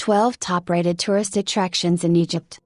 12 top-rated tourist attractions in Egypt.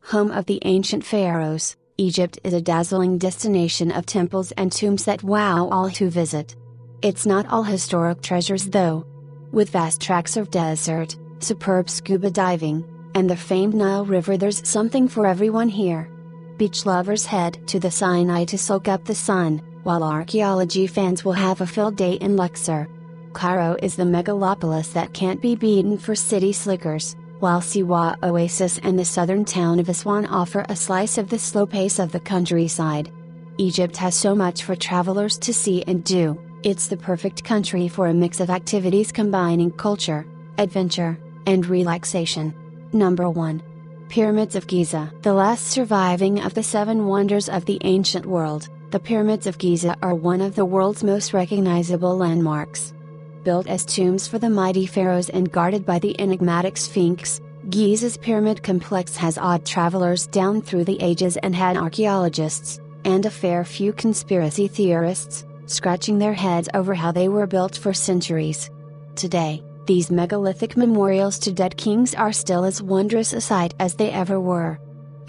Home of the ancient pharaohs, Egypt is a dazzling destination of temples and tombs that wow all who visit. It's not all historic treasures though. With vast tracts of desert, superb scuba diving, and the famed Nile River, there's something for everyone here. Beach lovers head to the Sinai to soak up the sun, while archaeology fans will have a field day in Luxor. Cairo is the megalopolis that can't be beaten for city slickers, while Siwa oasis and the southern town of Aswan offer a slice of the slow pace of the countryside. Egypt has so much for travelers to see and do. It's the perfect country for a mix of activities combining culture, adventure, and relaxation. Number 1. Pyramids of Giza. The last surviving of the 7 wonders of the ancient world, the Pyramids of Giza are one of the world's most recognizable landmarks. Built as tombs for the mighty pharaohs and guarded by the enigmatic Sphinx, Giza's pyramid complex has awed travelers down through the ages and had archaeologists, and a fair few conspiracy theorists, scratching their heads over how they were built for centuries. Today, these megalithic memorials to dead kings are still as wondrous a sight as they ever were.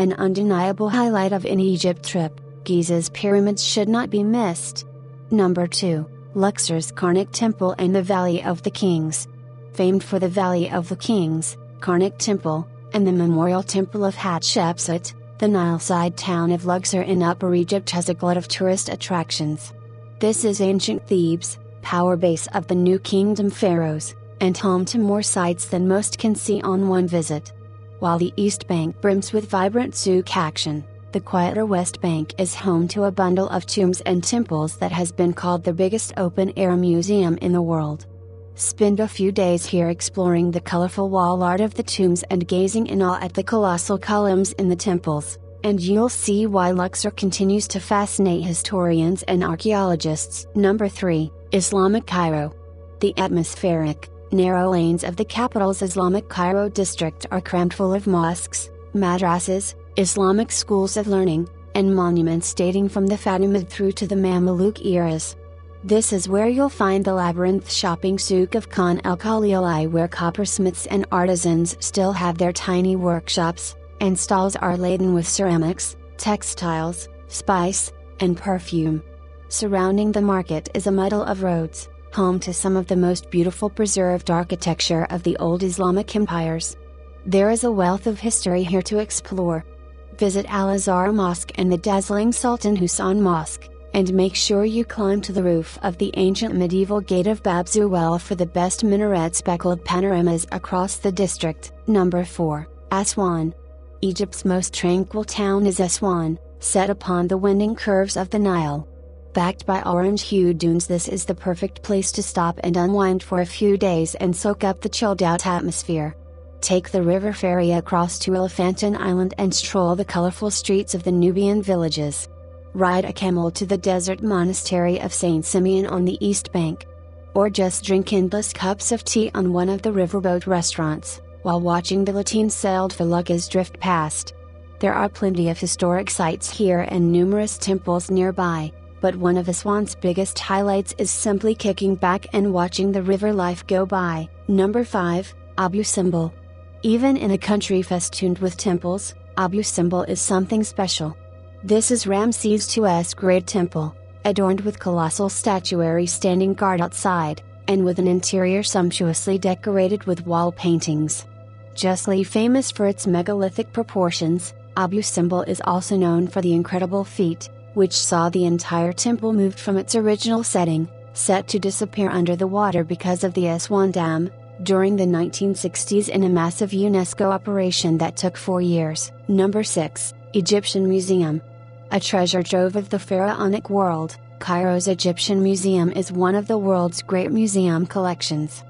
An undeniable highlight of an Egypt trip, Giza's pyramids should not be missed. Number 2. Luxor's Karnak Temple and the Valley of the Kings. Famed for the Valley of the Kings, Karnak Temple, and the Memorial Temple of Hatshepsut, the Nile-side town of Luxor in Upper Egypt has a glut of tourist attractions. This is ancient Thebes, power base of the New Kingdom pharaohs, and home to more sights than most can see on one visit. While the East Bank brims with vibrant souk action, the quieter West Bank is home to a bundle of tombs and temples that has been called the biggest open-air museum in the world. Spend a few days here exploring the colorful wall art of the tombs and gazing in awe at the colossal columns in the temples, and you'll see why Luxor continues to fascinate historians and archaeologists. Number 3, Islamic Cairo. The atmospheric, narrow lanes of the capital's Islamic Cairo district are crammed full of mosques, madrasas, Islamic schools of learning, and monuments dating from the Fatimid through to the Mamluk eras. This is where you'll find the labyrinth shopping souk of Khan el-Khalili, where coppersmiths and artisans still have their tiny workshops, and stalls are laden with ceramics, textiles, spice, and perfume. Surrounding the market is a muddle of roads, home to some of the most beautiful preserved architecture of the old Islamic empires. There is a wealth of history here to explore. Visit Al-Azhar Mosque and the dazzling Sultan Hussein Mosque, and make sure you climb to the roof of the ancient medieval Gate of Bab Zuwel for the best minaret-speckled panoramas across the district. Number 4, Aswan. Egypt's most tranquil town is Aswan, set upon the winding curves of the Nile. Backed by orange-hued dunes, this is the perfect place to stop and unwind for a few days and soak up the chilled-out atmosphere. Take the river ferry across to Elephantine Island and stroll the colorful streets of the Nubian villages. Ride a camel to the desert monastery of St. Simeon on the east bank. Or just drink endless cups of tea on one of the riverboat restaurants, while watching the lateen-sailed feluccas drift past. There are plenty of historic sites here and numerous temples nearby, but one of Aswan's biggest highlights is simply kicking back and watching the river life go by. Number 5, Abu Simbel. Even in a country festooned with temples, Abu Simbel is something special. This is Ramses II's Great Temple, adorned with colossal statuary standing guard outside, and with an interior sumptuously decorated with wall paintings. Justly famous for its megalithic proportions, Abu Simbel is also known for the incredible feat, which saw the entire temple moved from its original setting, set to disappear under the water because of the Aswan Dam, during the 1960s in a massive UNESCO operation that took 4 years. Number 6, Egyptian Museum. A treasure trove of the pharaonic world, Cairo's Egyptian Museum is one of the world's great museum collections.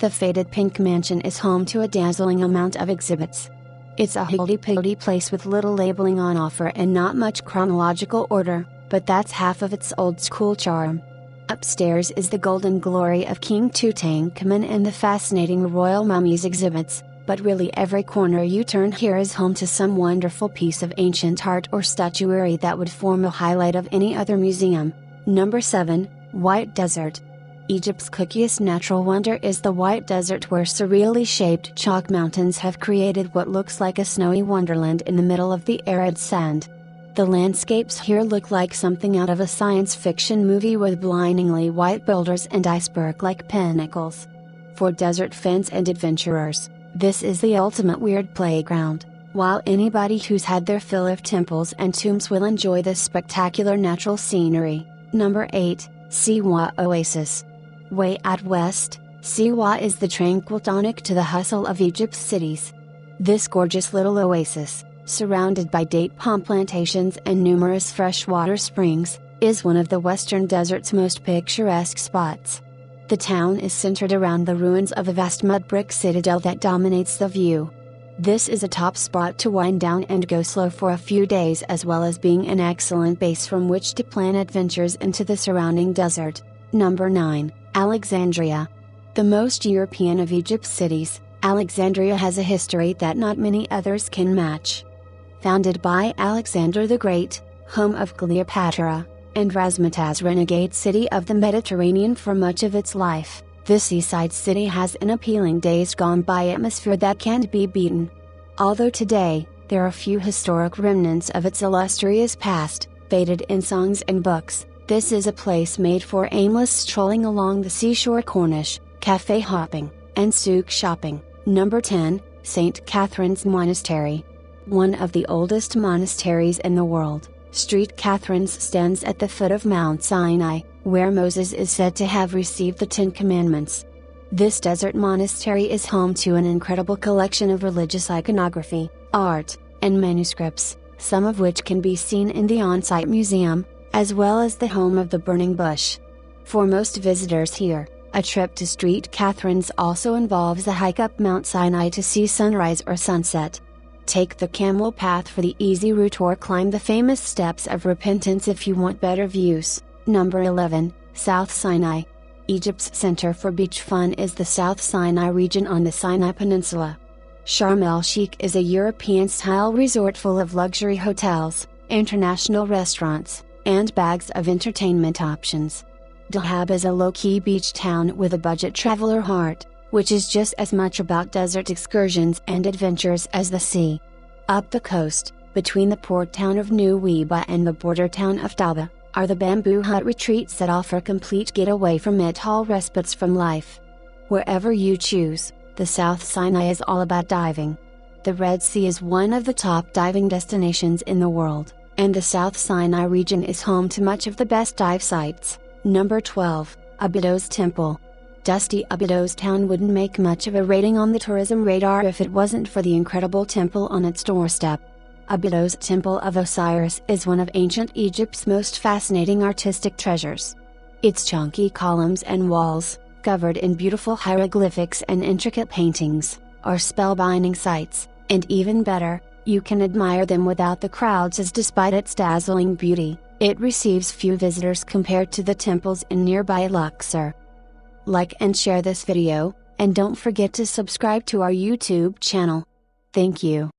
The faded pink mansion is home to a dazzling amount of exhibits. It's a higgledy-piggledy place with little labeling on offer and not much chronological order, but that's half of its old-school charm. Upstairs is the golden glory of King Tutankhamun and the fascinating royal mummies exhibits, but really every corner you turn here is home to some wonderful piece of ancient art or statuary that would form a highlight of any other museum. Number 7, White Desert. Egypt's cookiest natural wonder is the white desert, where surreally shaped chalk mountains have created what looks like a snowy wonderland in the middle of the arid sand. The landscapes here look like something out of a science fiction movie, with blindingly white boulders and iceberg-like pinnacles. For desert fans and adventurers, this is the ultimate weird playground, while anybody who's had their fill of temples and tombs will enjoy this spectacular natural scenery. Number 8, Siwa Oasis. Way out west, Siwa is the tranquil tonic to the hustle of Egypt's cities. This gorgeous little oasis, surrounded by date palm plantations and numerous freshwater springs, is one of the western desert's most picturesque spots. The town is centered around the ruins of a vast mud brick citadel that dominates the view. This is a top spot to wind down and go slow for a few days, as well as being an excellent base from which to plan adventures into the surrounding desert. Number 9, Alexandria. The most European of Egypt's cities, Alexandria has a history that not many others can match. Founded by Alexander the Great, home of Cleopatra, and Razzmatazz, renegade city of the Mediterranean for much of its life, this seaside city has an appealing days gone by atmosphere that can't be beaten. Although today, there are few historic remnants of its illustrious past, faded in songs and books, this is a place made for aimless strolling along the seashore Corniche, cafe hopping, and souk shopping. Number 10, St. Catherine's Monastery. One of the oldest monasteries in the world, St. Catherine's stands at the foot of Mount Sinai, where Moses is said to have received the Ten Commandments. This desert monastery is home to an incredible collection of religious iconography, art, and manuscripts, some of which can be seen in the on-site museum, as well as the home of the burning bush. For most visitors here, a trip to St. Catherine's also involves a hike up Mount Sinai to see sunrise or sunset. Take the camel path for the easy route, or climb the famous steps of repentance if you want better views. Number 11, South Sinai. Egypt's center for beach fun is the South Sinai region on the Sinai Peninsula. Sharm el-Sheikh is a European-style resort full of luxury hotels, international restaurants, and bags of entertainment options. Dahab is a low-key beach town with a budget traveler heart, which is just as much about desert excursions and adventures as the sea. Up the coast, between the port town of Nuweiba and the border town of Taba, are the bamboo hut retreats that offer complete getaway from it, all respites from life. Wherever you choose, the South Sinai is all about diving. The Red Sea is one of the top diving destinations in the world, and the South Sinai region is home to much of the best dive sites. Number 12, Abydos Temple. Dusty Abydos town wouldn't make much of a rating on the tourism radar if it wasn't for the incredible temple on its doorstep. Abydos Temple of Osiris is one of ancient Egypt's most fascinating artistic treasures. Its chunky columns and walls, covered in beautiful hieroglyphics and intricate paintings, are spellbinding sights, and even better, you can admire them without the crowds, as despite its dazzling beauty, it receives few visitors compared to the temples in nearby Luxor. Like and share this video, and don't forget to subscribe to our YouTube channel. Thank you.